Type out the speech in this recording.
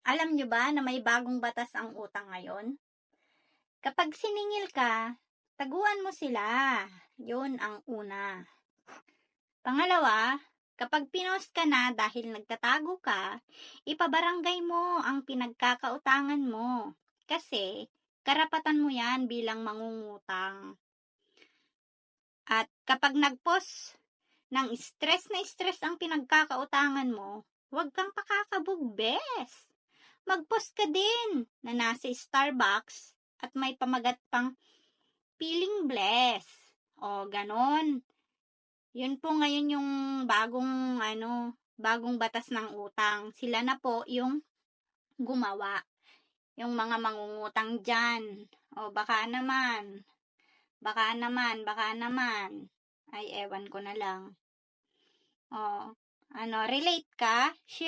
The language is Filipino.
Alam nyo ba na may bagong batas ang utang ngayon? Kapag siningil ka, taguan mo sila. Yun ang una. Pangalawa, kapag pinost ka na dahil nagtatago ka, ipabarangay mo ang pinagkakautangan mo. Kasi, karapatan mo yan bilang mangungutang. At kapag nag-post ng stress na stress ang pinagkakautangan mo, huwag kang pakakabugbes. Mag-post ka din na nasa Starbucks at may pamagat pang feeling blessed. O, ganon. Yun po ngayon yung bagong batas ng utang. Sila na po yung gumawa. Yung mga mangungutang dyan. O, baka naman. Ay, ewan ko na lang. O, relate ka? Share